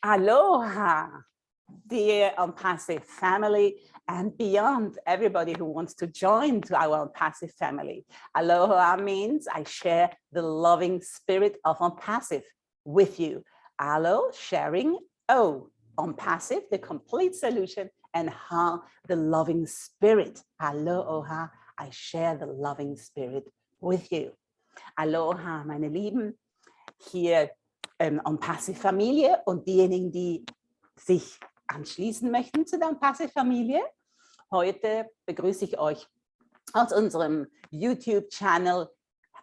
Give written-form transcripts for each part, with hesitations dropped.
Aloha, dear ONPASSIVE family and beyond, everybody who wants to join to our ONPASSIVE family. Aloha means I share the loving spirit of ONPASSIVE with you. Alo, sharing. O, ONPASSIVE, the complete solution, and Ha, the loving spirit. Alo-O-ha, I share the loving spirit with you. Aloha, meine Lieben, hier ONPASSIVE Familie und diejenigen, die sich anschließen möchten zu der ONPASSIVE Familie. Heute begrüße ich euch aus unserem YouTube-Channel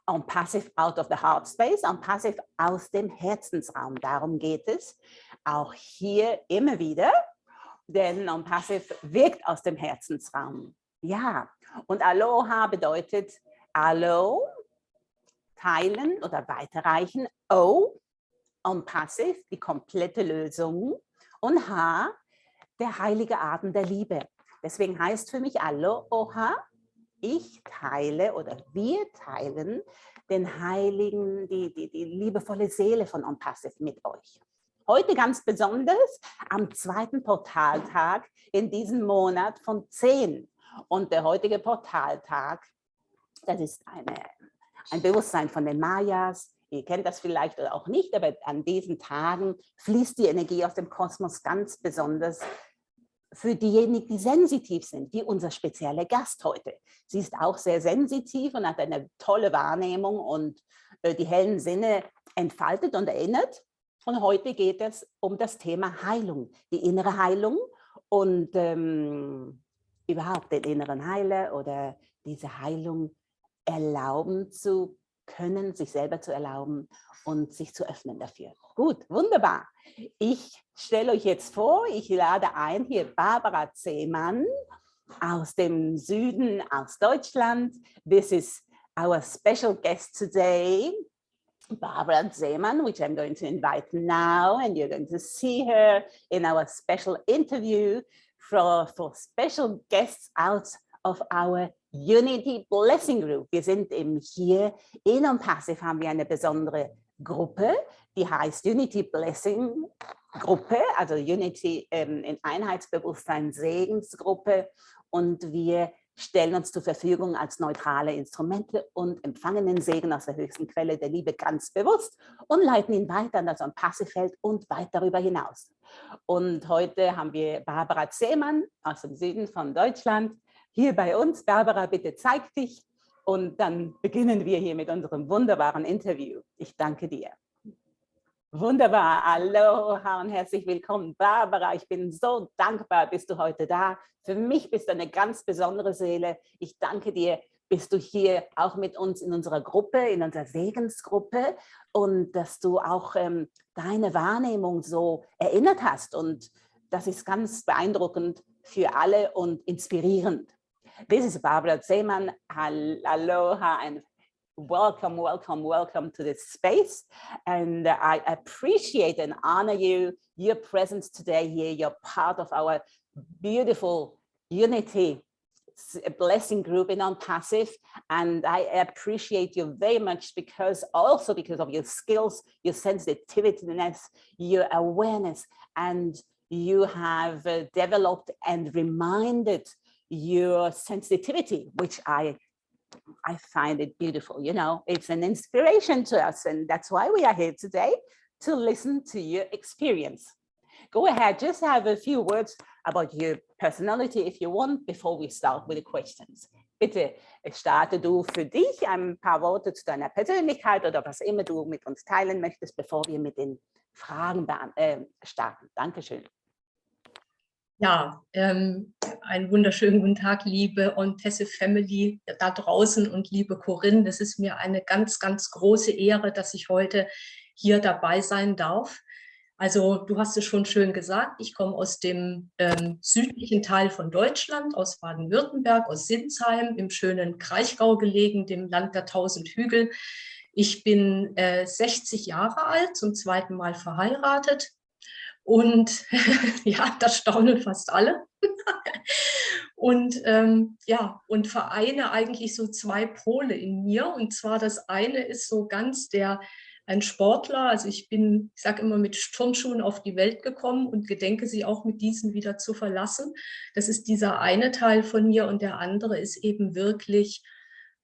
ONPASSIVE Out of the HEARTSPACE, ONPASSIVE aus dem Herzensraum. Darum geht es auch hier immer wieder, denn ONPASSIVE wirkt aus dem Herzensraum. Ja, und Aloha bedeutet Alo, teilen oder weiterreichen. O, ONPASSIVE, die komplette Lösung. Und H, der heilige Atem der Liebe. Deswegen heißt für mich Alo-O-ha, ich teile oder wir teilen den heiligen, die liebevolle Seele von ONPASSIVE mit euch. Heute ganz besonders am zweiten Portaltag in diesem Monat von 10. Und der heutige Portaltag, das ist ein Bewusstsein von den Mayas. Ihr kennt das vielleicht oder auch nicht, aber an diesen Tagen fließt die Energie aus dem Kosmos ganz besonders für diejenigen, die sensitiv sind, wie unser spezieller Gast heute. Sie ist auch sehr sensitiv und hat eine tolle Wahrnehmung und die hellen Sinne entfaltet und erinnert. Und heute geht es um das Thema Heilung, die innere Heilung und überhaupt den inneren Heiler oder diese Heilung erlauben zu können, sich selber zu erlauben und sich zu öffnen dafür. Gut, wunderbar. Ich stelle euch jetzt vor, ich lade ein hier Barbara Zemann aus dem Süden, aus Deutschland. This is our special guest today, Barbara Zemann, which I'm going to invite now, and you're going to see her in our special interview for special guests out of our Unity Blessing Group. Wir sind hier in ONPASSIVE, haben wir eine besondere Gruppe, die heißt Unity Blessing Gruppe, also Unity in Einheitsbewusstsein Segensgruppe, und wir stellen uns zur Verfügung als neutrale Instrumente und empfangen den Segen aus der höchsten Quelle der Liebe ganz bewusst und leiten ihn weiter an das ONPASSIVE-Feld und weit darüber hinaus. Und heute haben wir Barbara Zemann aus dem Süden von Deutschland hier bei uns. Barbara, bitte zeig dich und dann beginnen wir hier mit unserem wunderbaren Interview. Ich danke dir. Wunderbar, Aloha und herzlich willkommen, Barbara. Ich bin so dankbar, bist du heute da. Für mich bist du eine ganz besondere Seele. Ich danke dir, bist du hier auch mit uns in unserer Gruppe, in unserer Segensgruppe, und dass du auch deine Wahrnehmung so erinnert hast. Und das ist ganz beeindruckend für alle und inspirierend. This is Barbara Zemann. Aloha and welcome, welcome, welcome to this space. And I appreciate and honor your presence today here. You're part of our beautiful Unity Blessing Group in ONPASSIVE. And I appreciate you very much because of your skills, your sensitiveness, your awareness, and you have developed and reminded your sensitivity, which I find it beautiful. You know, it's an inspiration to us, and that's why we are here today, to listen to your experience. Go ahead, just have a few words about your personality if you want, before we start with the questions. Bitte starte du für dich ein paar Worte zu deiner Persönlichkeit oder was immer du mit uns teilen möchtest, bevor wir mit den Fragen starten. Dankeschön. Ja, einen wunderschönen guten Tag, liebe ONPASSIVE Family da draußen und liebe Corinne. Es ist mir eine ganz, ganz große Ehre, dass ich heute hier dabei sein darf. Also du hast es schon schön gesagt, ich komme aus dem südlichen Teil von Deutschland, aus Baden-Württemberg, aus Sinsheim, im schönen Kraichgau gelegen, dem Land der 1000 Hügel. Ich bin 60 Jahre alt, zum zweiten Mal verheiratet. Und ja, das staunen fast alle. Und ja, und vereine eigentlich so zwei Pole in mir. Und zwar das eine ist so ganz der ein Sportler. Also ich sage immer, mit Turnschuhen auf die Welt gekommen und gedenke sie auch mit diesen wieder zu verlassen. Das ist dieser eine Teil von mir und der andere ist eben wirklich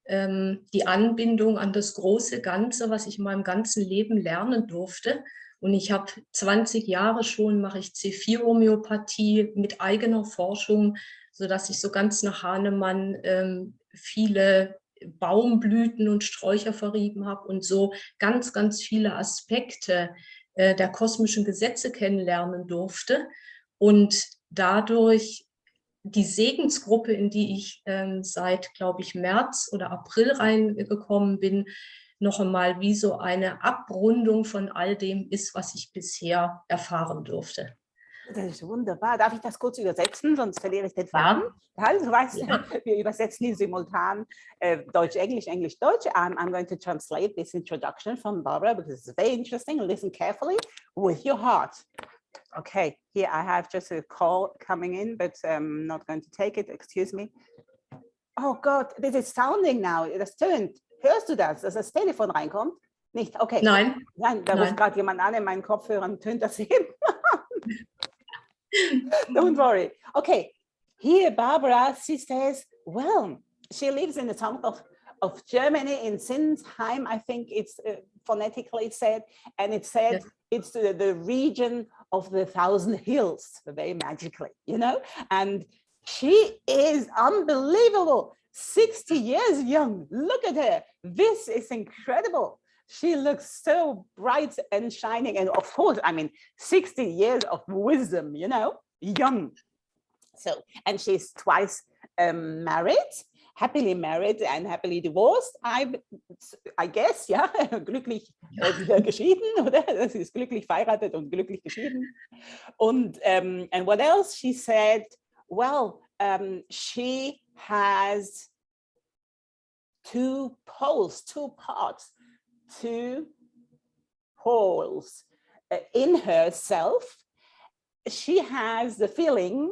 die Anbindung an das große Ganze, was ich in meinem ganzen Leben lernen durfte. Und ich habe 20 Jahre schon, mache ich C4-Homöopathie mit eigener Forschung, sodass ich so ganz nach Hahnemann viele Baumblüten und Sträucher verrieben habe und so ganz, ganz viele Aspekte der kosmischen Gesetze kennenlernen durfte. Und dadurch die Segensgruppe, in die ich seit, glaube ich, März oder April reingekommen bin, noch einmal wie so eine Abrundung von all dem ist, was ich bisher erfahren durfte. Das ist wunderbar. Darf ich das kurz übersetzen, sonst verliere ich den Faden? Ja. Also, weißt du, Ja. wir übersetzen hier simultan Deutsch-Englisch, Englisch-Deutsch. I'm going to translate this introduction from Barbara because it's very interesting. Listen carefully with your heart. Okay, here I have just a call coming in, but I'm not going to take it. Excuse me. Oh God, this is sounding now. Das tönt. Hörst du das, dass das Telefon reinkommt? Nicht? Okay. Nein. Nein, da ruft gerade jemand an in meinen Kopfhörern, tönt das eben. Don't worry. Okay, here Barbara, she says, well, she lives in the south of Germany, in Sinsheim, I think it's phonetically said, and it said Yes. it's the region of the 1,000 hills, very magically, you know, and she is unbelievable, 60 years young. Look at her. This is incredible. She looks so bright and shining. And of course, I mean, 60 years of wisdom, you know, young. So, and she's twice married, happily married and happily divorced. I guess, ja, glücklich wieder geschieden, oder? Sie ist glücklich verheiratet und glücklich geschieden. Und, and what else? She said, well, she has two parts in herself. She has the feeling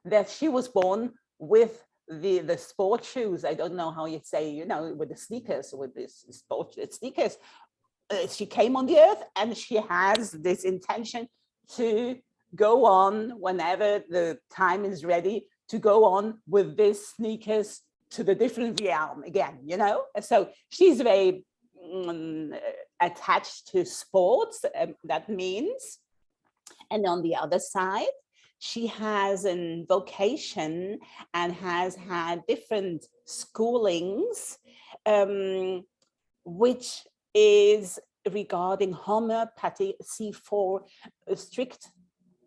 that she was born with the sport shoes. I don't know how you say, you know, with the sneakers, with this sport sneakers. She came on the earth and she has this intention to go on whenever the time is ready to go on with these sneakers to the different realm again, you know? So she's very attached to sports, that means. And on the other side, she has a vocation and has had different schoolings, which is regarding homeopathy, C4, strict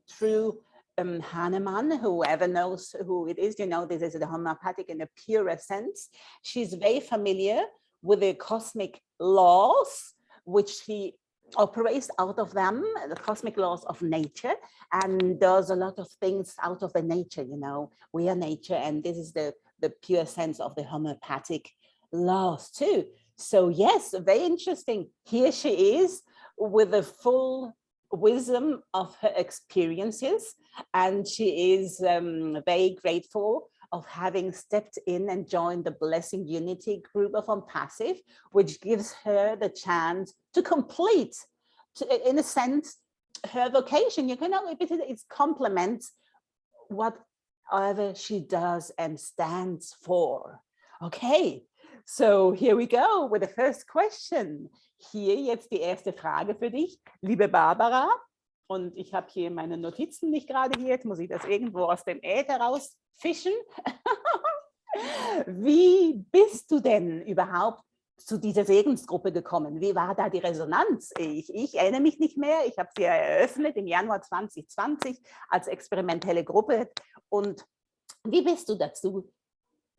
through Hahnemann. Whoever knows who it is, you know, this is the homeopathic in a purer sense. She's very familiar with the cosmic laws, which she operates out of them, the cosmic laws of nature, and does a lot of things out of the nature, you know. We are nature, and this is the pure sense of the homeopathic laws too. So yes, very interesting. Here she is with the full wisdom of her experiences, and she is very grateful of having stepped in and joined the Blessing Unity group of ONPASSIVE, which gives her the chance to complete, in a sense, her vocation. You know, it complements whatever she does and stands for. Okay, so here we go with the first question. Hier jetzt die erste Frage für dich, liebe Barbara. Und ich habe hier meine Notizen nicht gerade hier, jetzt muss ich das irgendwo aus dem Äther rausfischen. Wie bist du denn überhaupt zu dieser Segensgruppe gekommen? Wie war da die Resonanz? Ich erinnere mich nicht mehr. Ich habe sie eröffnet im Januar 2020 als experimentelle Gruppe. Und wie bist du dazu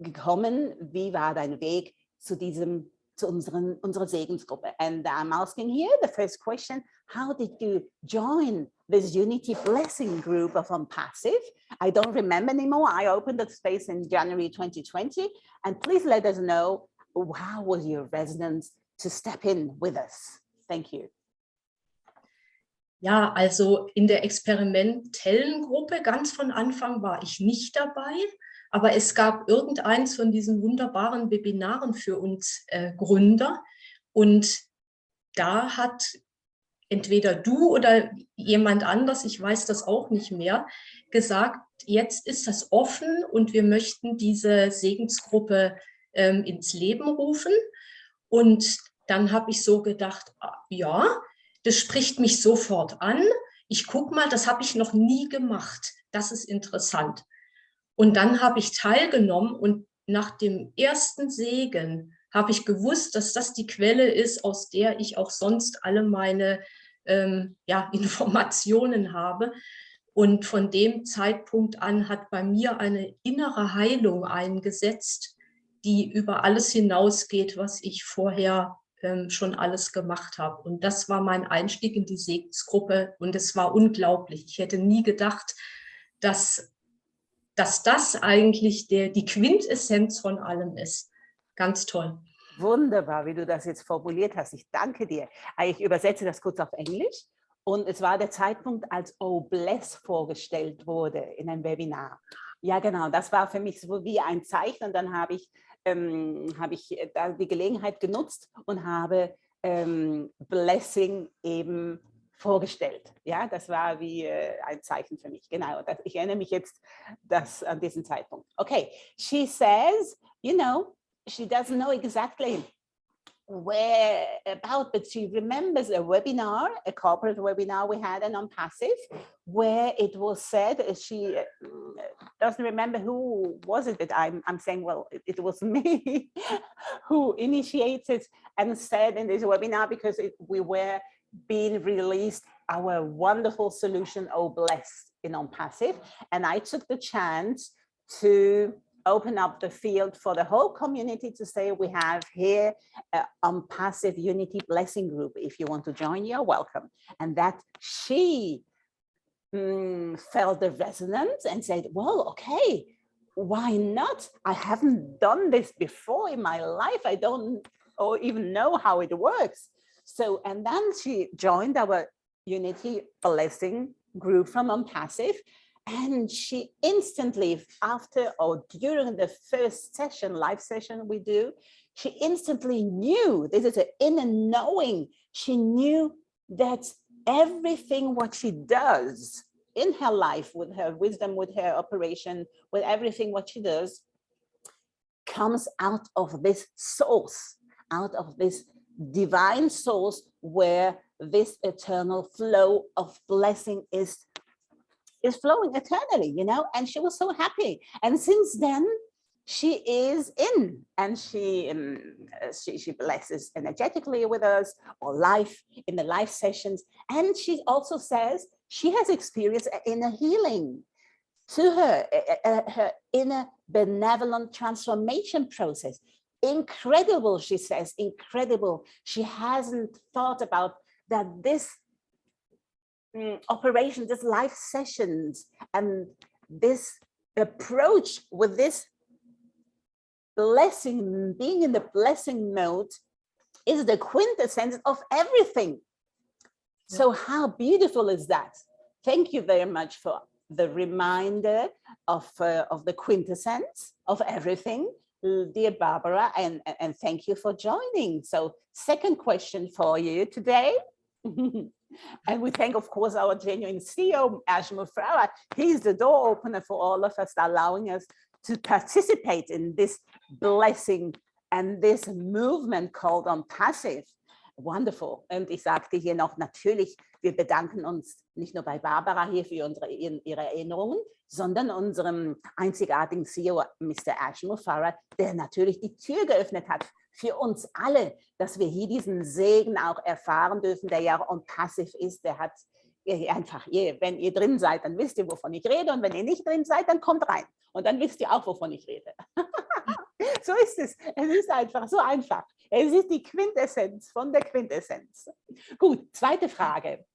gekommen? Wie war dein Weg zu unserer Segensgruppe? And I'm asking here the first question, how did you join this Unity Blessing group of ONPASSIVE? I don't remember anymore. I opened the space in January 2020, and please let us know, how was your resonance to step in with us? Thank you. Ja, also in der experimentellen Gruppe ganz von Anfang war ich nicht dabei, aber es gab irgendeins von diesen wunderbaren Webinaren für uns Gründer, und da hat entweder du oder jemand anders, ich weiß das auch nicht mehr, gesagt, jetzt ist das offen und wir möchten diese Segensgruppe ins Leben rufen. Und dann habe ich so gedacht, ja, das spricht mich sofort an. Ich gucke mal, das habe ich noch nie gemacht. Das ist interessant. Und dann habe ich teilgenommen und nach dem ersten Segen habe ich gewusst, dass das die Quelle ist, aus der ich auch sonst alle meine Informationen habe. Und von dem Zeitpunkt an hat bei mir eine innere Heilung eingesetzt, die über alles hinausgeht, was ich vorher schon alles gemacht habe. Und das war mein Einstieg in die Segensgruppe und es war unglaublich. Ich hätte nie gedacht, dass das eigentlich die Quintessenz von allem ist. Ganz toll. Wunderbar, wie du das jetzt formuliert hast. Ich danke dir. Ich übersetze das kurz auf Englisch. Und es war der Zeitpunkt, als Oh Bless vorgestellt wurde in einem Webinar. Ja, genau, das war für mich so wie ein Zeichen. Und dann habe ich da die Gelegenheit genutzt und habe Blessing eben vorgestellt. Ja, das war wie ein Zeichen für mich. Genau, ich erinnere mich jetzt an diesen Zeitpunkt. Okay, she says, you know, she doesn't know exactly where about, but she remembers a webinar, a corporate webinar we had on ONPASSIVE, where it was said, she doesn't remember who was it that I'm saying, well, it was me who initiated and said in this webinar, because we were being released our wonderful solution, Oh Bless, in ONPASSIVE, and I took the chance to open up the field for the whole community to say we have here ONPASSIVE Unity Blessing Group. If you want to join, you're welcome. And that she felt the resonance and said, well, okay, why not? I haven't done this before in my life. I don't even know how it works. So, and then she joined our Unity Blessing Group from ONPASSIVE. And she instantly, after or during the first session, live session we do, she instantly knew, this is an inner knowing, she knew that everything what she does in her life, with her wisdom, with her operation, with everything what she does, comes out of this source, out of this divine source where this eternal flow of blessing is flowing eternally, you know, and she was so happy. And since then, she is in, and she blesses energetically with us, or life in the live sessions. And she also says she has experienced an inner healing to her inner benevolent transformation process. Incredible, she says, incredible. She hasn't thought about that this operation, this live sessions, and this approach with this blessing, being in the blessing mode, is the quintessence of everything. Yeah. So how beautiful is that? Thank you very much for the reminder of the quintessence of everything, dear Barbara, and thank you for joining. So second question for you today. And we thank, of course, our genuine CEO, Mufareh. He's the door opener for all of us, allowing us to participate in this blessing and this movement called ONPASSIVE. Wonderful. Und ich sagte hier noch, natürlich, wir bedanken uns nicht nur bei Barbara hier für ihre Erinnerungen, sondern unserem einzigartigen CEO, Mr. Mufareh, der natürlich die Tür geöffnet hat für uns alle, dass wir hier diesen Segen auch erfahren dürfen, der ja ONPASSIVE ist. Der hat einfach, wenn ihr drin seid, dann wisst ihr, wovon ich rede, und wenn ihr nicht drin seid, dann kommt rein und dann wisst ihr auch, wovon ich rede. So ist es. Es ist einfach so einfach. Es ist die Quintessenz von der Quintessenz. Gut, zweite Frage.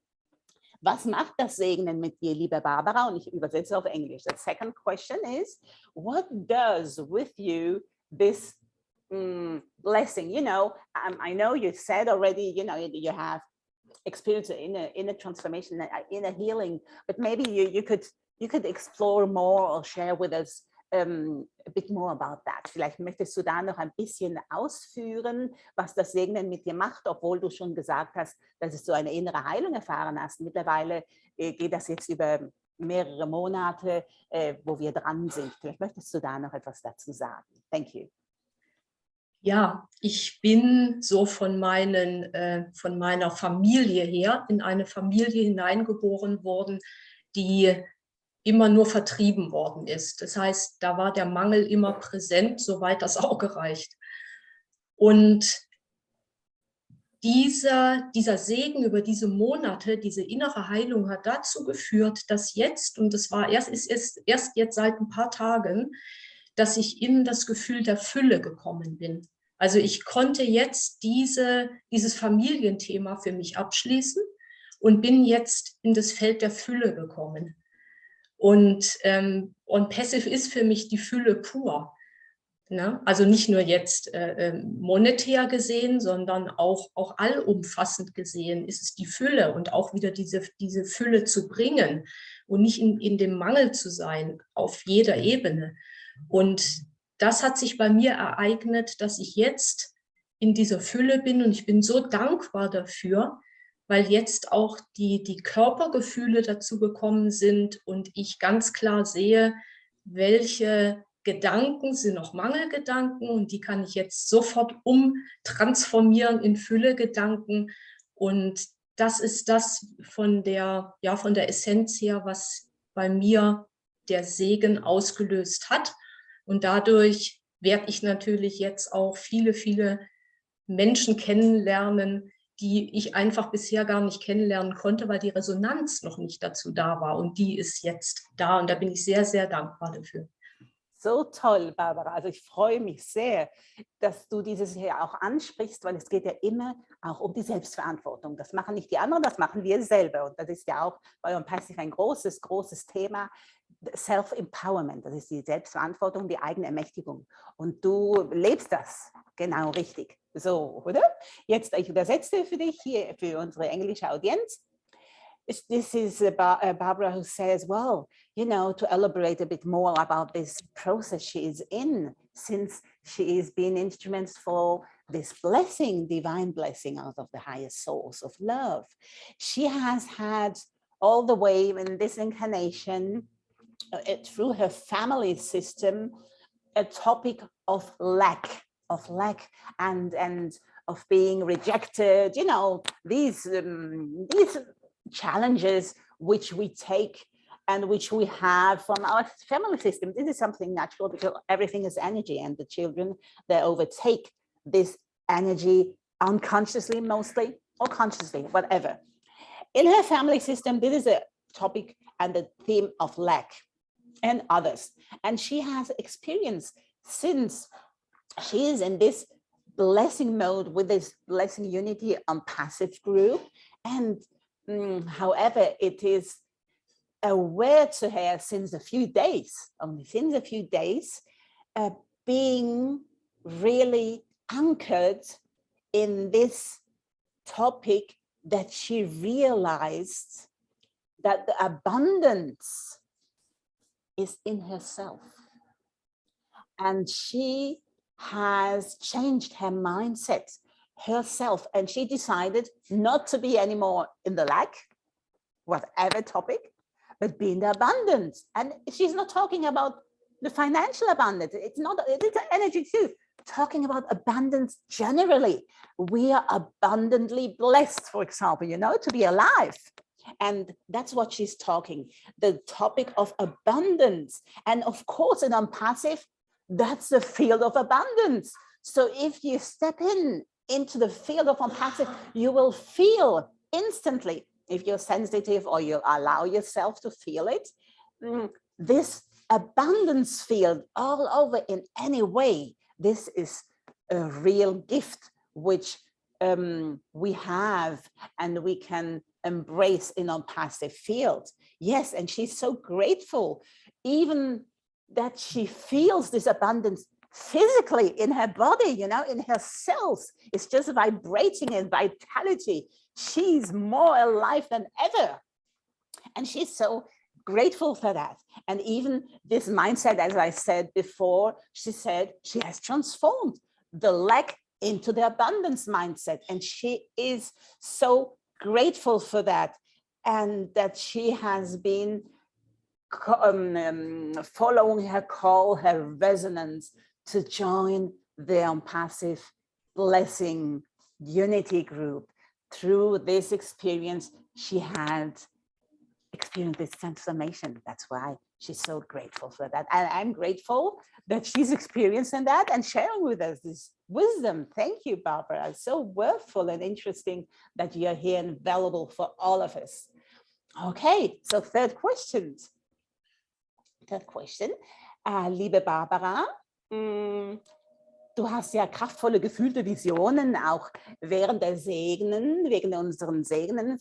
Was macht das Segnen mit dir, liebe Barbara? Und ich übersetze auf Englisch. The second question is, what does with you this blessing? You know, I know you said already, you know, you have experienced inner transformation, inner healing, but maybe you could explore more or share with us a bit more about that. Vielleicht möchtest du da noch ein bisschen ausführen, was das Segnen mit dir macht, obwohl du schon gesagt hast, dass du eine innere Heilung erfahren hast. Mittlerweile geht das jetzt über mehrere Monate, wo wir dran sind. Vielleicht möchtest du da noch etwas dazu sagen. Thank you. Ja, ich bin so von meiner Familie her in eine Familie hineingeboren worden, die immer nur vertrieben worden ist. Das heißt, da war der Mangel immer präsent, soweit das Auge reicht. Und dieser Segen über diese Monate, diese innere Heilung hat dazu geführt, dass jetzt, und das war erst jetzt seit ein paar Tagen, dass ich in das Gefühl der Fülle gekommen bin. Also ich konnte jetzt dieses Familienthema für mich abschließen und bin jetzt in das Feld der Fülle gekommen. Und Passive ist für mich die Fülle pur. Ne? Also nicht nur jetzt monetär gesehen, sondern auch allumfassend gesehen ist es die Fülle und auch wieder diese Fülle zu bringen und nicht in dem Mangel zu sein auf jeder Ebene. Und das hat sich bei mir ereignet, dass ich jetzt in dieser Fülle bin und ich bin so dankbar dafür, weil jetzt auch die Körpergefühle dazu gekommen sind und ich ganz klar sehe, welche Gedanken sind noch Mangelgedanken und die kann ich jetzt sofort umtransformieren in Füllegedanken. Und das ist das von der Essenz her, was bei mir der Segen ausgelöst hat. Und dadurch werde ich natürlich jetzt auch viele, viele Menschen kennenlernen, die ich einfach bisher gar nicht kennenlernen konnte, weil die Resonanz noch nicht dazu da war. Und die ist jetzt da. Und da bin ich sehr, sehr dankbar dafür. So toll, Barbara. Also ich freue mich sehr, dass du dieses hier auch ansprichst, weil es geht ja immer auch um die Selbstverantwortung. Das machen nicht die anderen, das machen wir selber. Und das ist ja auch bei ONPASSIVE ein großes, großes Thema. Self-Empowerment, das ist die Selbstverantwortung, die eigene Ermächtigung. Und du lebst das genau richtig. So, oder? Jetzt, ich übersetze für dich hier, für unsere englische Audienz. This is Barbara who says, well, you know, to elaborate a bit more about this process she is in, since she is being instruments for this blessing, divine blessing out of the highest source of love. She has had all the way in this incarnation, through her family system, a topic of lack and of being rejected, you know, these challenges which we take and which we have from our family system. This is something natural because everything is energy, and the children, they overtake this energy unconsciously mostly, or consciously, whatever. In her family system, this is a topic and the theme of lack and others. And she has experienced, since she is in this blessing mode with this blessing unity ONPASSIVE group, and however, it is aware to her since a few days, only since a few days, being really anchored in this topic, that she realized that the abundance is in herself. And she has changed her mindset herself, and she decided not to be anymore in the lack, whatever topic, but be in the abundance. And she's not talking about the financial abundance. It's energy too. Talking about abundance generally. We are abundantly blessed, for example, you know, to be alive. And that's what she's talking, the topic of abundance. And of course, in ONPASSIVE, that's the field of abundance. So if you step into the field of ONPASSIVE, you will feel instantly, if you're sensitive or you allow yourself to feel it, this abundance field all over in any way. This is a real gift which we have and we can embrace in ONPASSIVE field. Yes, and she's so grateful, even that she feels this abundance physically in her body, you know, in her cells. It's just vibrating in vitality. She's more alive than ever. And she's so grateful for that. And even this mindset, as I said before, she said she has transformed the lack into the abundance mindset. And she is so grateful for that. And that she has been following her call, her resonance to join the ONPASSIVE Blessing Unity Group. Through this experience, she had experienced this transformation. That's why she's so grateful for that. And I'm grateful that she's experiencing that and sharing with us this wisdom. Thank you, Barbara. It's so worthwhile and interesting that you're here and valuable for all of us. Okay, so third question. Liebe Barbara, du hast ja kraftvolle, gefühlte Visionen, auch während der Segnen, wegen unseren Segnen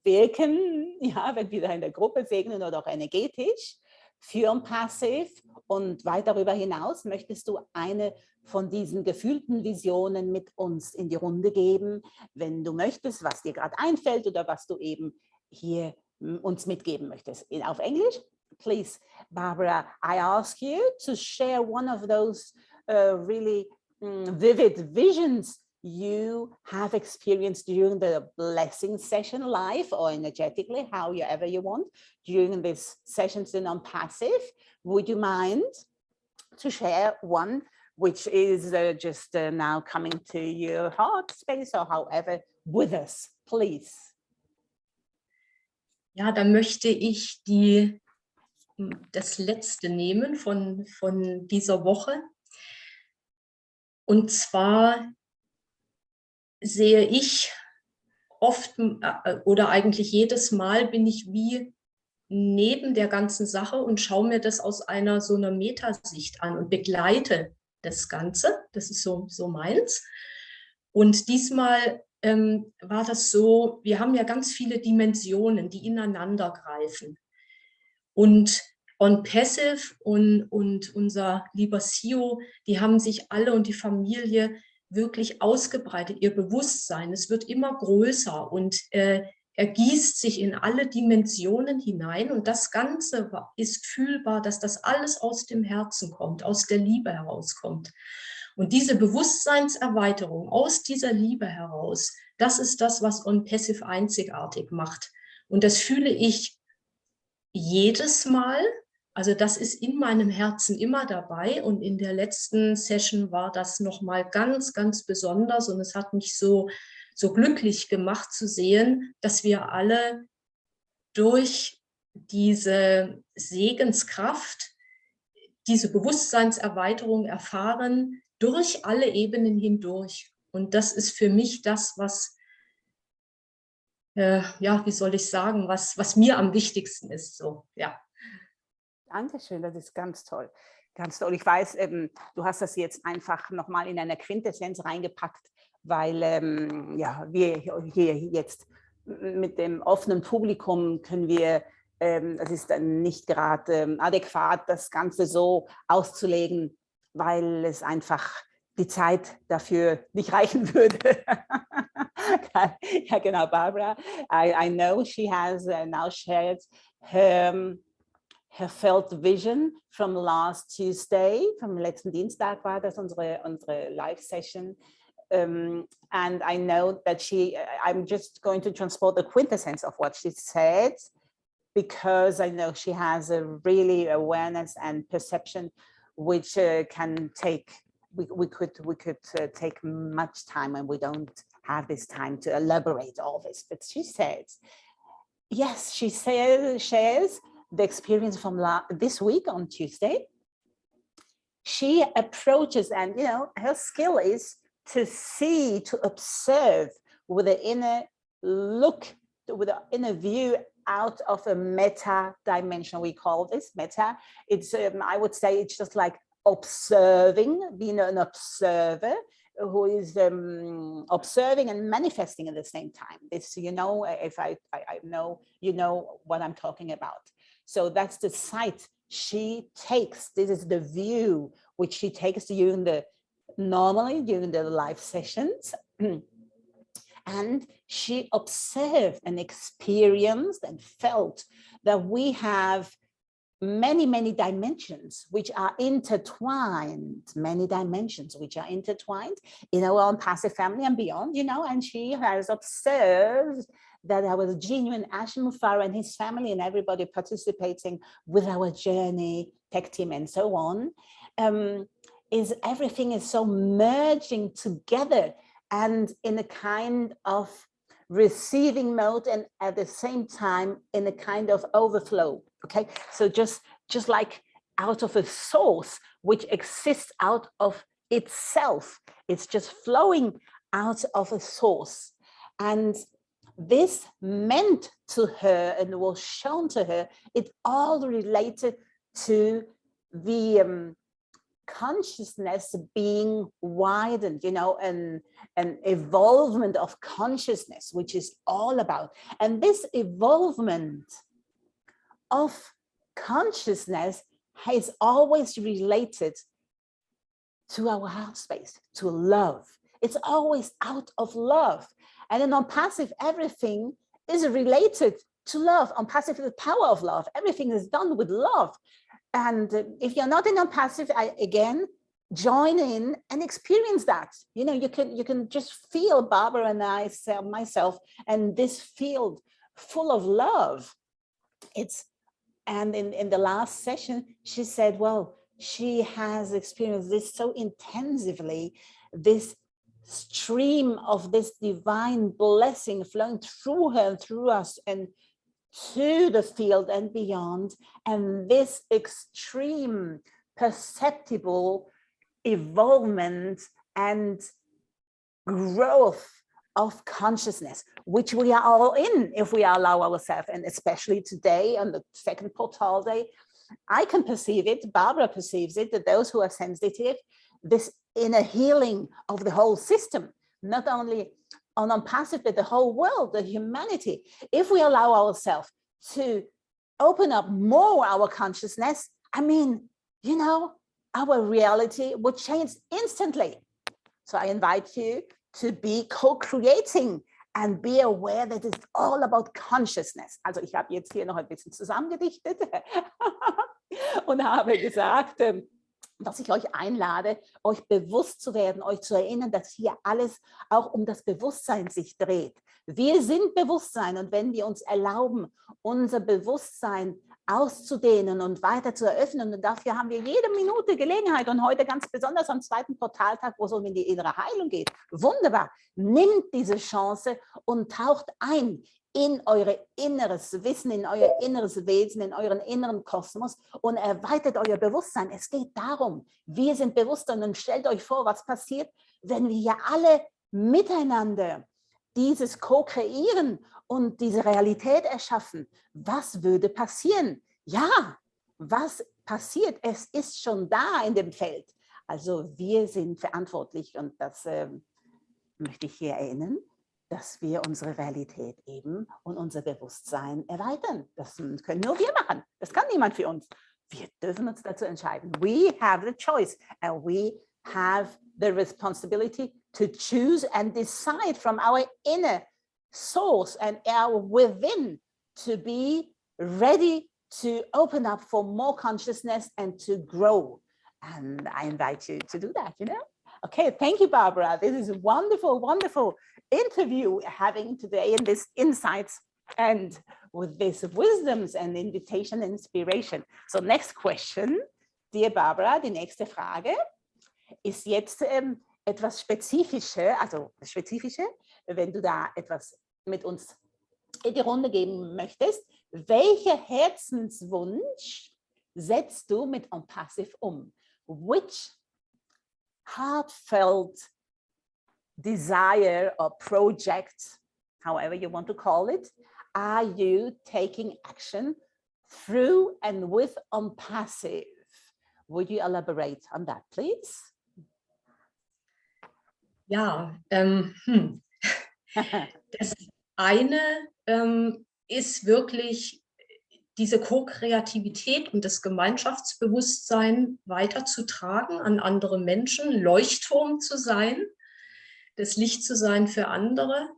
wirken, ja, wenn wir in der Gruppe segnen oder auch energetisch für ONPASSIVE. Und weit darüber hinaus möchtest du eine von diesen gefühlten Visionen mit uns in die Runde geben, wenn du möchtest, was dir gerade einfällt oder was du eben hier uns mitgeben möchtest. Auf Englisch, please, Barbara, I ask you to share one of those really vivid visions you have experienced during the blessing session live or energetically, however you want, during these sessions in ONPASSIVE. Would you mind to share one which is just now coming to your heart space or however with us, please? Ja, dann möchte ich das letzte nehmen von dieser Woche. Und zwar sehe ich oft oder eigentlich jedes Mal bin ich wie neben der ganzen Sache und schaue mir das aus so einer Metasicht an und begleite das Ganze. Das ist so meins. Und diesmal war das so, wir haben ja ganz viele Dimensionen, die ineinander greifen. Und ONPASSIVE und unser lieber CEO, die haben sich alle und die Familie wirklich ausgebreitet, ihr Bewusstsein. Es wird immer größer und ergießt sich in alle Dimensionen hinein. Und das Ganze ist fühlbar, dass das alles aus dem Herzen kommt, aus der Liebe herauskommt. Und diese Bewusstseinserweiterung aus dieser Liebe heraus, das ist das, was ONPASSIVE einzigartig macht. Und das fühle ich jedes Mal. Also das ist in meinem Herzen immer dabei. Und in der letzten Session war das nochmal ganz, ganz besonders. Und es hat mich so glücklich gemacht zu sehen, dass wir alle durch diese Segenskraft, diese Bewusstseinserweiterung erfahren, durch alle Ebenen hindurch. Und das ist für mich das, was, ja, wie soll ich sagen, was mir am wichtigsten ist. So, ja. Dankeschön, das ist ganz toll. Ganz toll. Ich weiß, du hast das jetzt einfach nochmal in eine Quintessenz reingepackt, weil ja, wir hier jetzt mit dem offenen Publikum können wir, es ist nicht gerade adäquat, das Ganze so auszulegen, weil es einfach die Zeit dafür nicht reichen würde. Ja, genau, Barbara. I know she has now shared her felt vision from last Tuesday, vom letzten Dienstag war das unsere Live-Session. And I know that I'm just going to transport the quintessence of what she said, because I know she has a really awareness and perception which can take, we could take much time, and we don't have this time to elaborate all this. But she says, yes, she shares the experience from this week on Tuesday. She approaches, and you know, her skill is to see, to observe with the inner look, with the inner view out of a meta dimension. We call this meta. It's I would say it's just like observing, being an observer who is observing and manifesting at the same time. This, you know, if I know, you know what I'm talking about. So that's the sight she takes. This is the view which she takes during the live sessions. and she observed and experienced and felt that we have many, many dimensions which are intertwined, in our own passive family and beyond, you know, and she has observed that there was a genuine Mufareh and his family and everybody participating with our journey, tech team and so on, is everything is so merging together and in a kind of receiving mode and at the same time in a kind of overflow. Okay, so just like out of a source which exists out of itself, it's just flowing out of a source. And this meant to her and was shown to her, it all related to the consciousness being widened, you know, and an evolvement of consciousness, which is all about. And this evolvement of consciousness is always related to our heart space, to love. It's always out of love. And in ONPASSIVE, everything is related to love. ONPASSIVE is the power of love. Everything is done with love. And if you're not in ONPASSIVE, again, join in and experience that. You know, you can just feel Barbara and I, myself, and this field full of love. And in the last session, she said, well, she has experienced this so intensively, this stream of this divine blessing flowing through her and through us and to the field and beyond. And this extreme perceptible evolvement and growth of consciousness, which we are all in if we allow ourselves, and especially today on the second portal day, I can perceive it, Barbara perceives it, that those who are sensitive, this inner healing of the whole system, not only on ONPASSIVE, but the whole world, the humanity. If we allow ourselves to open up more our consciousness, I mean, you know, our reality would change instantly. So I invite you to be co-creating and be aware that it's all about consciousness. Also ich habe jetzt hier noch ein bisschen zusammengedichtet und habe gesagt, dass ich euch einlade, euch bewusst zu werden, euch zu erinnern, dass hier alles auch um das Bewusstsein sich dreht. Wir sind Bewusstsein und wenn wir uns erlauben, unser Bewusstsein auszudehnen und weiter zu eröffnen, und dafür haben wir jede Minute Gelegenheit und heute ganz besonders am zweiten Portaltag, wo es um die innere Heilung geht. Wunderbar, nimmt diese Chance und taucht ein in euer inneres Wissen, in euer inneres Wesen, in euren inneren Kosmos und erweitert euer Bewusstsein. Es geht darum, wir sind Bewusstsein und stellt euch vor, was passiert, wenn wir ja alle miteinander dieses Co-Kreieren und diese Realität erschaffen. Was würde passieren? Ja, was passiert? Es ist schon da in dem Feld. Also wir sind verantwortlich und das möchte ich hier erinnern, dass wir unsere Realität eben und unser Bewusstsein erweitern. Das können nur wir machen. Das kann niemand für uns. Wir dürfen uns dazu entscheiden. We have the choice and we have the responsibility to choose and decide from our inner source and our within to be ready to open up for more consciousness and to grow. And I invite you to do that, you know? Okay, thank you, Barbara. This is a wonderful, wonderful interview having today in this insights and with this wisdoms and invitation and inspiration. So next question, dear Barbara, die nächste Frage ist jetzt etwas spezifische, also spezifische, wenn du da etwas mit uns in die Runde geben möchtest. Welcher Herzenswunsch setzt du mit ONPASSIVE um? Which heartfelt desire or project, however you want to call it, are you taking action through and with ONPASSIVE? Would you elaborate on that, please? Ja, das eine ist wirklich diese Co-Kreativität und das Gemeinschaftsbewusstsein weiterzutragen an andere Menschen, Leuchtturm zu sein, das Licht zu sein für andere.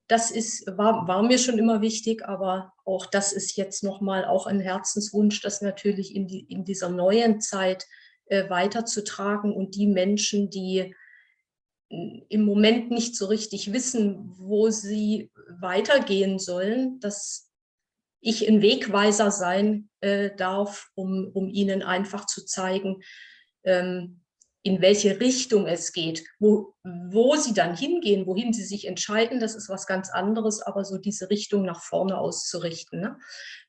das war mir schon immer wichtig, aber auch das ist jetzt nochmal auch ein Herzenswunsch, das natürlich in dieser neuen Zeit weiterzutragen und die Menschen, die im Moment nicht so richtig wissen, wo sie weitergehen sollen, dass ich ein Wegweiser sein darf, um ihnen einfach zu zeigen, in welche Richtung es geht, wo sie dann hingehen, wohin sie sich entscheiden, das ist was ganz anderes, aber so diese Richtung nach vorne auszurichten, ne?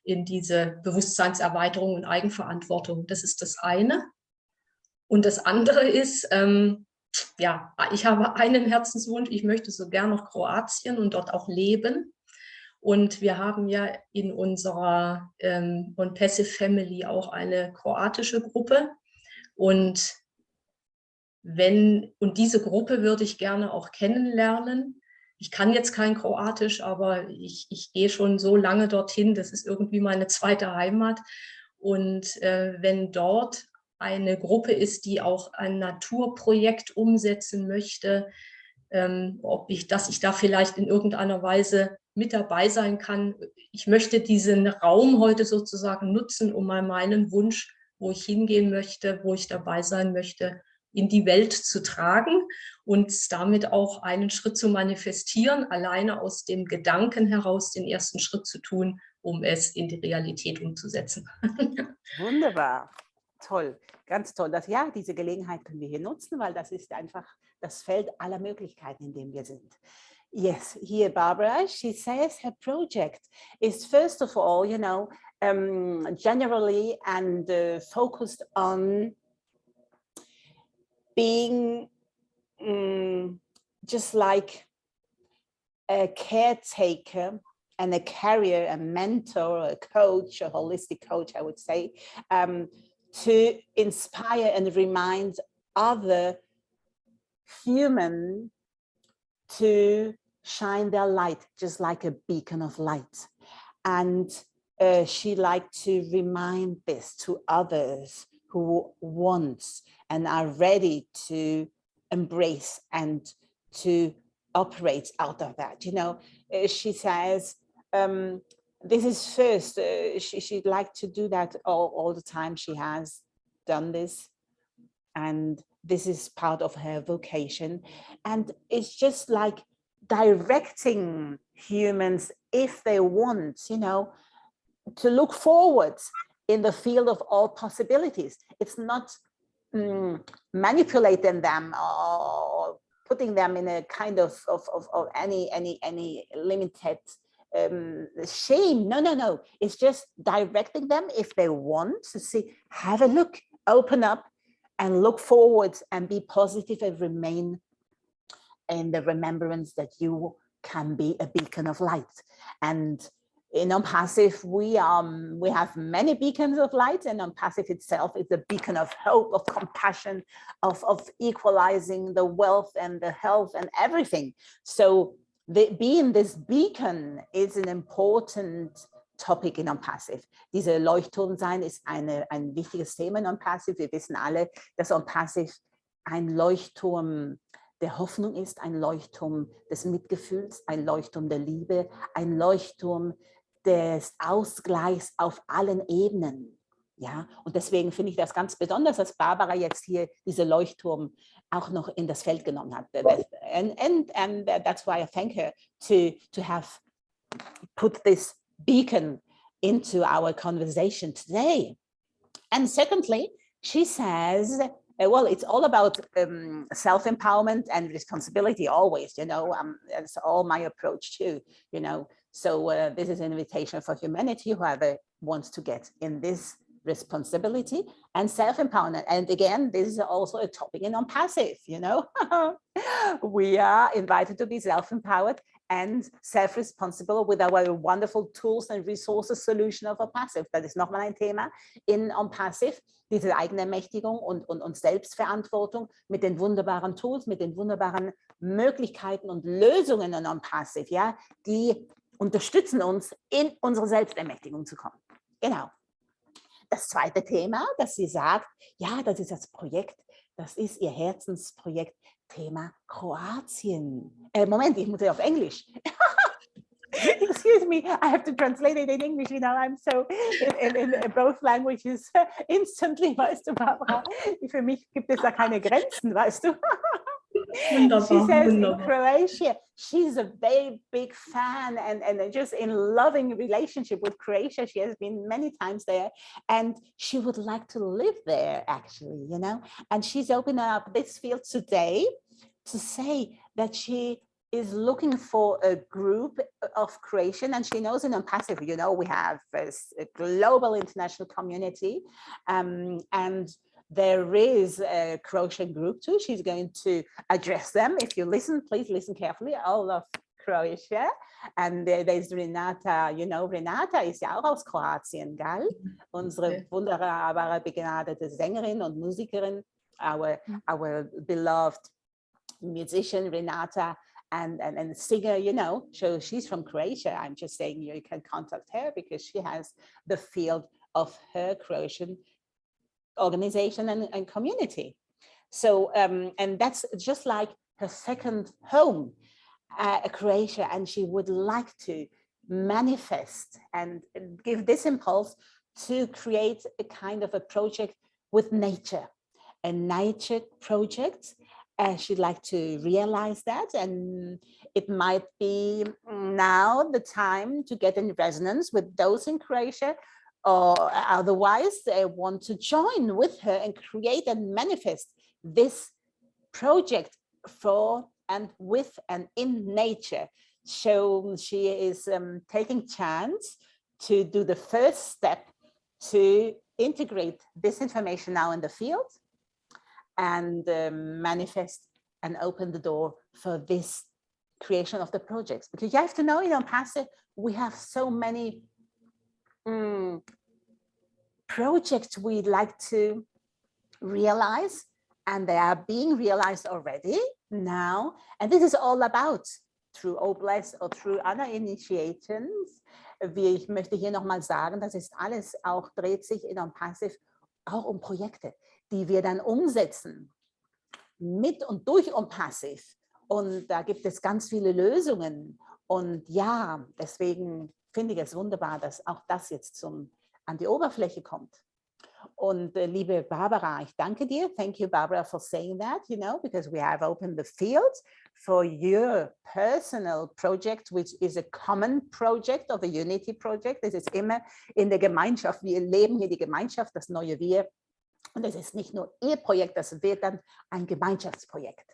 In diese Bewusstseinserweiterung und Eigenverantwortung, das ist das eine. Und das andere ist, ja, ich habe einen Herzenswunsch, ich möchte so gern nach Kroatien und dort auch leben. Und wir haben ja in unserer ONPASSIVE Family auch eine kroatische Gruppe. Und diese Gruppe würde ich gerne auch kennenlernen. Ich kann jetzt kein Kroatisch, aber ich gehe schon so lange dorthin, das ist irgendwie meine zweite Heimat. Und wenn dort eine Gruppe ist, die auch ein Naturprojekt umsetzen möchte, dass ich da vielleicht in irgendeiner Weise mit dabei sein kann. Ich möchte diesen Raum heute sozusagen nutzen, um mal meinen Wunsch, wo ich hingehen möchte, wo ich dabei sein möchte, in die Welt zu tragen und damit auch einen Schritt zu manifestieren, alleine aus dem Gedanken heraus den ersten Schritt zu tun, um es in die Realität umzusetzen. Wunderbar, toll, ganz toll. Ja, diese Gelegenheit können wir hier nutzen, weil das ist einfach das Feld aller Möglichkeiten, in dem wir sind. Yes, here Barbara, she says her project is first of all, you know, generally and focused on being just like a caretaker and a carrier, a mentor, a coach, a holistic coach, I would say, to inspire and remind other humans to shine their light, just like a beacon of light. And she liked to remind this to others who want and are ready to embrace and to operate out of that. You know, she says, this is first, she'd like to do that all the time. She has done this, and this is part of her vocation. And it's just like directing humans, if they want, you know, to look forward in the field of all possibilities. It's not manipulating them or putting them in a kind of any limited shame. No. It's just directing them if they want to see, have a look, open up and look forward and be positive and remain in the remembrance that you can be a beacon of light. And in ONPASSIVE, we have many beacons of light, and ONPASSIVE itself is a beacon of hope, of compassion, of equalizing the wealth and the health and everything. So being this beacon is an important topic in ONPASSIVE. Diese Leuchtturm sein ist ein wichtiges Thema in ONPASSIVE. Wir wissen alle, dass ONPASSIVE ein Leuchtturm der Hoffnung ist, ein Leuchtturm des Mitgefühls, ein Leuchtturm der Liebe, ein Leuchtturm des Ausgleichs auf allen Ebenen. Ja, und deswegen finde ich das ganz besonders, dass Barbara jetzt hier diese Leuchtturm auch noch in das Feld genommen hat. And that's why I thank her to have put this beacon into our conversation today. And secondly, she says, well, it's all about self-empowerment and responsibility always, you know, that's all my approach too, you know. So this is an invitation for humanity, whoever wants to get in this responsibility and self-empowerment. And again, this is also a topic in ONPASSIVE, you know. We are invited to be self-empowered and self-responsible with our wonderful tools and resources solution of ONPASSIVE. Das ist nochmal ein Thema in ONPASSIVE, diese Eigenermächtigung und Selbstverantwortung mit den wunderbaren Tools, mit den wunderbaren Möglichkeiten und Lösungen in ONPASSIVE, ja, die unterstützen uns, in unsere Selbstermächtigung zu kommen. Genau. Das zweite Thema, das sie sagt, ja, das ist das Projekt, das ist ihr Herzensprojekt, Thema Kroatien. Moment, ich muss ja auf Englisch. Excuse me, I have to translate it in English, you know, I'm so in both languages instantly, weißt du, Barbara. Für mich gibt es da keine Grenzen, weißt du. Wunderbar, She says wunderbar. in Croatia, she's a very big fan and just in loving relationship with Croatia. She has been many times there and she would like to live there actually, you know, and she's opening up this field today to say that she is looking for a group of Croatian, and she knows in ONPASSIVE, you know, we have a global international community, and there is a Croatian group too. She's going to address them. If you listen, please listen carefully, all of Croatia. And there's Renata, you know, Renata ist ja auch aus Kroatien, gell? Unsere wunderbare, begnadete Sängerin und Musikerin, our beloved musician Renata, and singer, you know, so she's from Croatia. I'm just saying you can contact her because she has the field of her Croatian organization and community. So, and that's just like her second home, Croatia, and she would like to manifest and give this impulse to create a kind of a project with nature, a nature project. She'd like to realize that, and it might be now the time to get in resonance with those in Croatia, or otherwise they want to join with her and create and manifest this project for and with and in nature. So she is taking chance to do the first step to integrate this information now in the field and manifest and open the door for this creation of the projects. Because you have to know, in ONPASSIVE, we have so many projects we'd like to realize, and they are being realized already now. And this is all about through OBLESS or through other initiations. Wie ich möchte hier nochmal sagen, das ist alles auch, dreht sich in ONPASSIVE auch Projekte, die wir dann umsetzen mit und durch ONPASSIVE. Und da gibt es ganz viele Lösungen. Und ja, deswegen finde ich es wunderbar, dass auch das jetzt an die Oberfläche kommt. Und liebe Barbara, ich danke dir. Thank you, Barbara, for saying that, you know, because we have opened the field for your personal project, which is a common project of a unity project. Das ist immer in der Gemeinschaft. Wir leben hier die Gemeinschaft, das neue Wir. Und es ist nicht nur Ihr Projekt, das wird dann ein Gemeinschaftsprojekt.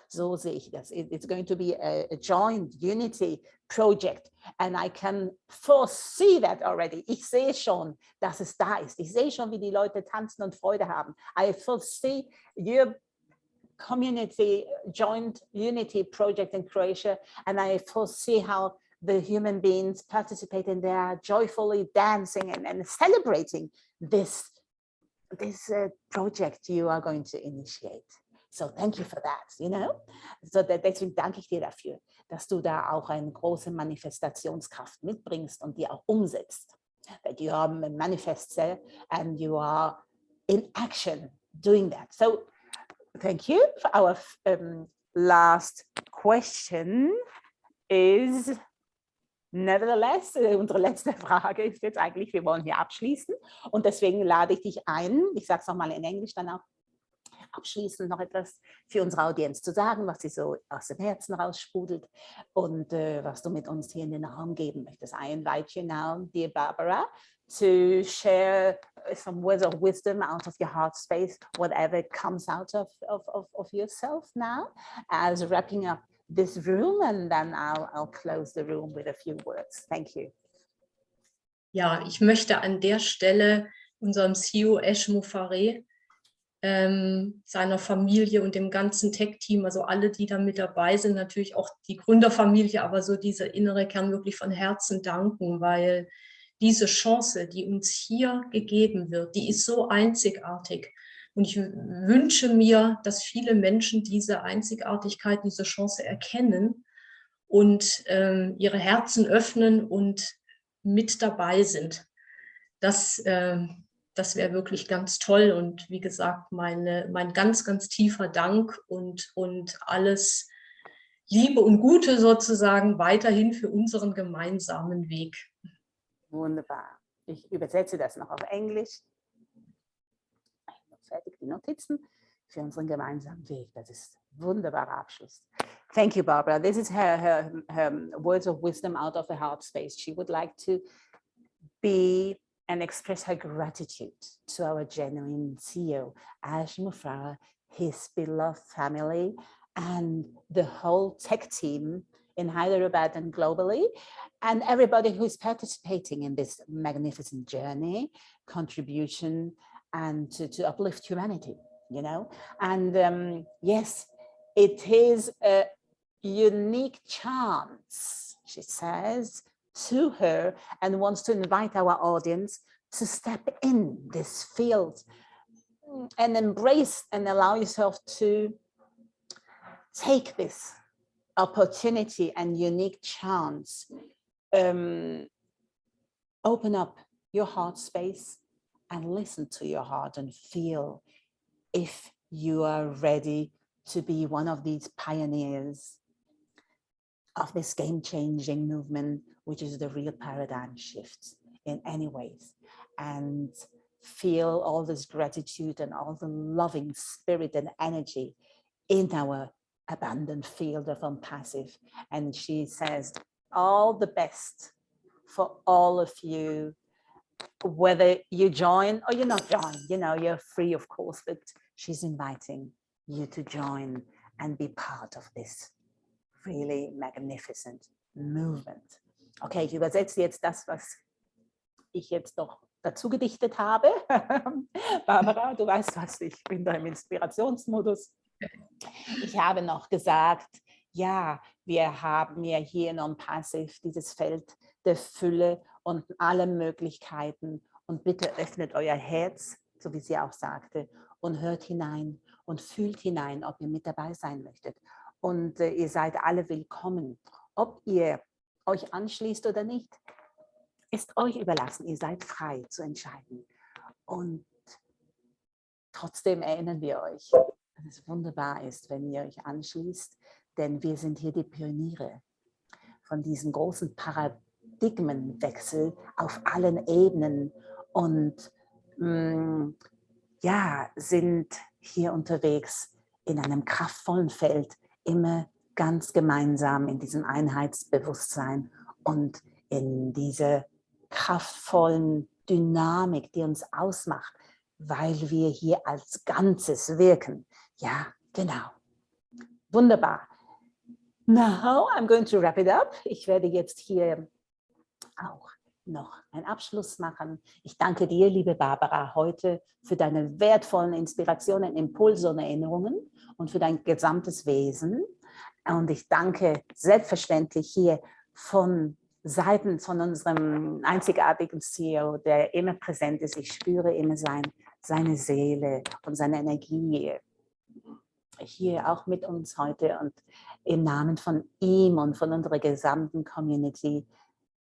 So sehe ich das. It's going to be a joint unity project. And I can foresee that already. Ich sehe schon, dass es da ist. Ich sehe schon, wie die Leute tanzen und Freude haben. I foresee your community joint unity project in Croatia. And I foresee how the human beings participate in there, joyfully dancing and celebrating this project you are going to initiate. So thank you for that, you know. So deswegen danke ich dir dafür, dass du da auch eine große Manifestationskraft mitbringst und die auch umsetzt. That you are a manifester and you are in action doing that. So thank you. For our last question is, nevertheless, unsere letzte Frage ist jetzt eigentlich, wir wollen hier abschließen und deswegen lade ich dich ein, ich sage es nochmal in Englisch dann auch, abschließend noch etwas für unsere Audienz zu sagen, was sie so aus dem Herzen raussprudelt und was du mit uns hier in den Raum geben möchtest. I invite you now, dear Barbara, to share some words of wisdom out of your heart space, whatever comes out of yourself now, as wrapping up this room, and then I'll close the room with a few words. Thank you. Ja, ich möchte an der Stelle unserem CEO Mufareh, seiner Familie und dem ganzen Tech-Team, also alle, die da mit dabei sind, natürlich auch die Gründerfamilie, aber so dieser innere Kern wirklich von Herzen danken, weil diese Chance, die uns hier gegeben wird, die ist so einzigartig. Und ich wünsche mir, dass viele Menschen diese Einzigartigkeit, diese Chance erkennen und ihre Herzen öffnen und mit dabei sind. Das wäre wirklich ganz toll. Und wie gesagt, mein ganz, ganz tiefer Dank und alles, Liebe und Gute sozusagen weiterhin für unseren gemeinsamen Weg. Wunderbar. Ich übersetze das noch auf Englisch. Fertig, die Notizen für unseren gemeinsamen Weg. Das ist ein wunderbarer Abschluss. Thank you, Barbara. This is her words of wisdom out of the heart space. She would like to be and express her gratitude to our genuine CEO, Mufareh, his beloved family, and the whole tech team in Hyderabad and globally, and everybody who is participating in this magnificent journey, contribution, and to uplift humanity, you know. And yes, it is a unique chance, she says, to her, and wants to invite our audience to step in this field and embrace and allow yourself to take this opportunity and unique chance. Open up your heart space and listen to your heart and feel if you are ready to be one of these pioneers of this game-changing movement, which is the real paradigm shift in any ways, and feel all this gratitude and all the loving spirit and energy in our abundant field of ONPASSIVE. And she says, all the best for all of you, whether you join or you're not joined, you know, you're free, of course, but she's inviting you to join and be part of this really magnificent movement. Okay, ich übersetze jetzt das, was ich jetzt noch dazu gedichtet habe. Barbara, du weißt was, ich bin da im Inspirationsmodus. Ich habe noch gesagt, ja, wir haben ja hier in ONPASSIVE dieses Feld der Fülle und alle Möglichkeiten, und bitte öffnet euer Herz, so wie sie auch sagte, und hört hinein und fühlt hinein, ob ihr mit dabei sein möchtet. Und ihr seid alle willkommen. Ob ihr euch anschließt oder nicht, ist euch überlassen. Ihr seid frei zu entscheiden. Und trotzdem erinnern wir euch, dass es wunderbar ist, wenn ihr euch anschließt, denn wir sind hier die Pioniere von diesem großen Paradigmenwechsel auf allen Ebenen und ja, sind hier unterwegs in einem kraftvollen Feld, immer ganz gemeinsam in diesem Einheitsbewusstsein und in dieser kraftvollen Dynamik, die uns ausmacht, weil wir hier als Ganzes wirken. Ja, genau. Wunderbar. Now I'm going to wrap it up. Ich werde jetzt hier auch noch einen Abschluss machen. Ich danke dir, liebe Barbara, heute für deine wertvollen Inspirationen, Impulse und Erinnerungen und für dein gesamtes Wesen. Und ich danke selbstverständlich hier von Seiten von unserem einzigartigen CEO, der immer präsent ist. Ich spüre immer seine Seele und seine Energie hier auch mit uns heute. Und im Namen von ihm und von unserer gesamten Community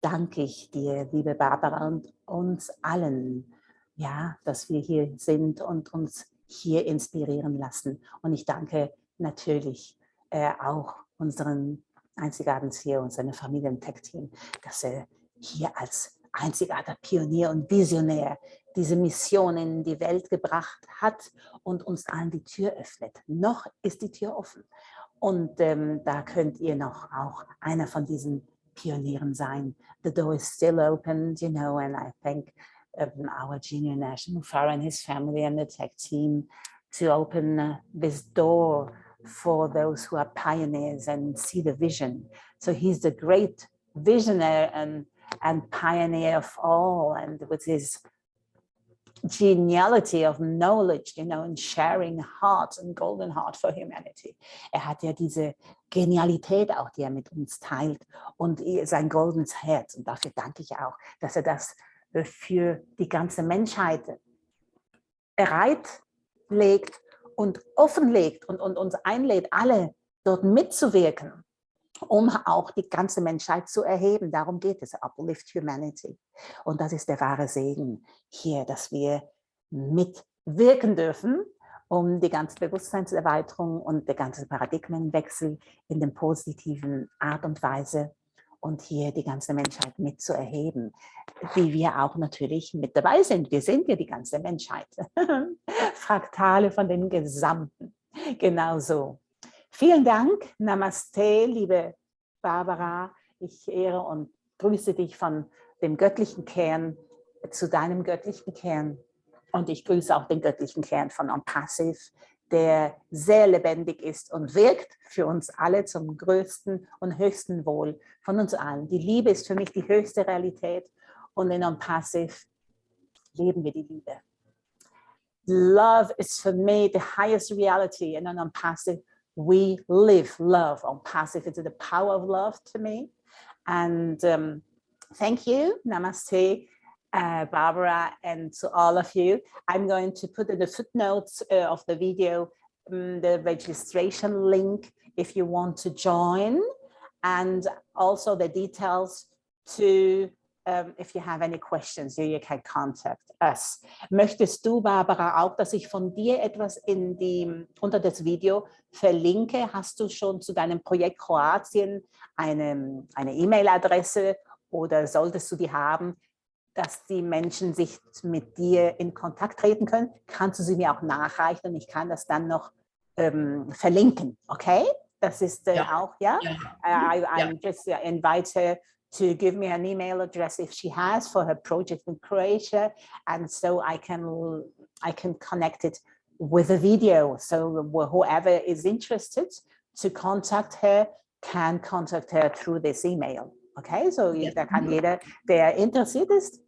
danke ich dir, liebe Barbara, und uns allen, ja, dass wir hier sind und uns hier inspirieren lassen. Und ich danke natürlich auch unseren einzigartigen CEO und seine Familie im Tech-Team, dass er hier als einzigartiger Pionier und Visionär diese Mission in die Welt gebracht hat und uns allen die Tür öffnet. Noch ist die Tür offen. Und da könnt ihr noch auch einer von diesen Pionieren sein. The door is still open, you know, and I thank our junior national Mufareh and his family and the tech team to open this door for those who are pioneers and see the vision. So he's the great visionary and pioneer of all, and with his geniality of knowledge, you know, and sharing heart and golden heart for humanity. Hat ja diese Genialität auch, die mit uns teilt, und sein goldenes Herz. Und dafür danke ich auch, dass das für die ganze Menschheit bereitlegt und offenlegt und uns einlädt, alle dort mitzuwirken, um auch die ganze Menschheit zu erheben. Darum geht es, uplift humanity. Und das ist der wahre Segen hier, dass wir mitwirken dürfen um die ganze Bewusstseinserweiterung und der ganze Paradigmenwechsel in der positiven Art und Weise und hier die ganze Menschheit mit zu erheben, die wir auch natürlich mit dabei sind. Wir sind ja die ganze Menschheit. Fraktale von dem Gesamten. Genau so. Vielen Dank. Namaste, liebe Barbara. Ich ehre und grüße dich von dem göttlichen Kern zu deinem göttlichen Kern. Und ich grüße auch den göttlichen Kern von ONPASSIVE, der sehr lebendig ist und wirkt für uns alle zum größten und höchsten Wohl von uns allen. Die Liebe ist für mich die höchste Realität und in ONPASSIVE leben wir die Liebe. Love is for me the highest reality, and in ONPASSIVE we live love. ONPASSIVE is the power of love to me. And thank you, namaste, Barbara, and to all of you. I'm going to put in the footnotes of the video the registration link if you want to join, and also the details to if you have any questions, you can contact us. Möchtest du, Barbara, auch, dass ich von dir etwas unter das Video verlinke? Hast du schon zu deinem Projekt Kroatien eine E-Mail-Adresse oder solltest du die haben, dass die Menschen sich mit dir in Kontakt treten können? Kannst du sie mir auch nachreichen und ich kann das dann noch verlinken, okay? Das ist auch, ja? I'm just invite her to give me an email address if she has for her project in Croatia, and so I can connect it with a video. So whoever is interested to contact her can contact her through this email. Okay, so da kann jeder, der interessiert ist,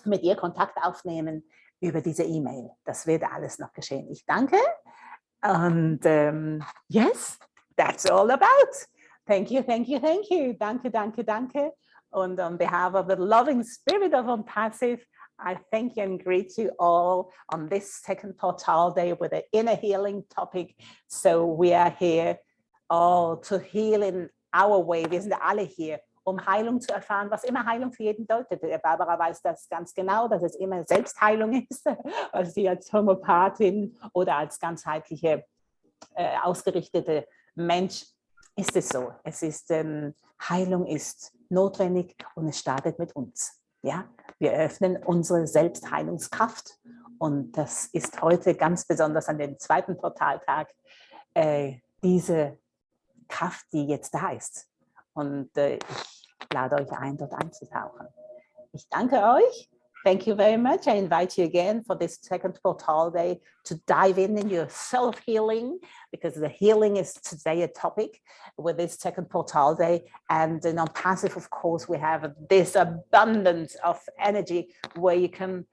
mit ihr Kontakt aufnehmen über diese E-Mail. Das wird alles noch geschehen. Ich danke. Und yes, that's all about. Thank you, thank you, thank you. Danke, danke, danke. And on behalf of the loving spirit of ONPASSIVE, I thank you and greet you all on this second Portal Day with the inner healing topic. So we are here all to heal in our way. Wir sind alle hier, Heilung zu erfahren, was immer Heilung für jeden bedeutet. Barbara weiß das ganz genau, dass es immer Selbstheilung ist, also sie als Homöopathin oder als ganzheitliche ausgerichtete Mensch ist es so. Es ist, Heilung ist notwendig und es startet mit uns. Ja? Wir öffnen unsere Selbstheilungskraft und das ist heute ganz besonders an dem zweiten Portaltag diese Kraft, die jetzt da ist. Und ich lade euch ein, dort einzutauchen. Ich danke euch. Thank you very much. I invite you again for this second Portal Day to dive in your self-healing, because the healing is today a topic with this second Portal Day. And in ONPASSIVE, of course, we have this abundance of energy where you can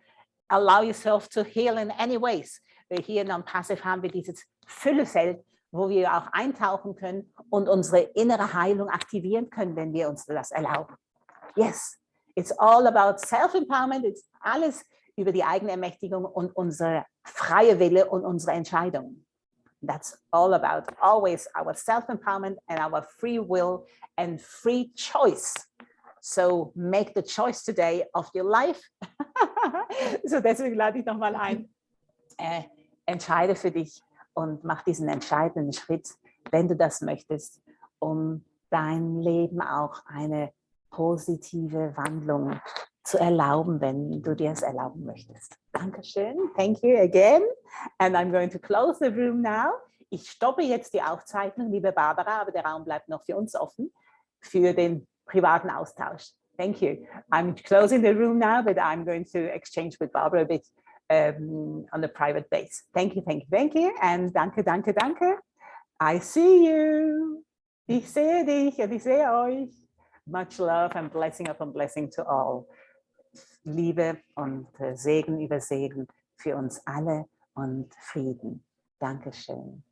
allow yourself to heal in any ways. Hier in ONPASSIVE haben wir dieses Füllefeld, wo wir auch eintauchen können und unsere innere Heilung aktivieren können, wenn wir uns das erlauben. Yes. It's all about self-empowerment. It's alles über die eigene Ermächtigung und unsere freie Wille und unsere Entscheidung. That's all about always our self-empowerment and our free will and free choice. So make the choice today of your life. So deswegen lade ich nochmal ein. Entscheide für dich und mach diesen entscheidenden Schritt, wenn du das möchtest, um dein Leben auch eine positive Wandlung zu erlauben, wenn du dir es erlauben möchtest. Dankeschön. Thank you again. And I'm going to close the room now. Ich stoppe jetzt die Aufzeichnung, liebe Barbara, aber der Raum bleibt noch für uns offen, für den privaten Austausch. Thank you. I'm closing the room now, but I'm going to exchange with Barbara a bit on a private base. Thank you, thank you, thank you. And danke, danke, danke. I see you. Ich sehe dich und ich sehe euch. Much love and blessing upon blessing to all. Liebe und Segen über Segen für uns alle und Frieden. Dankeschön.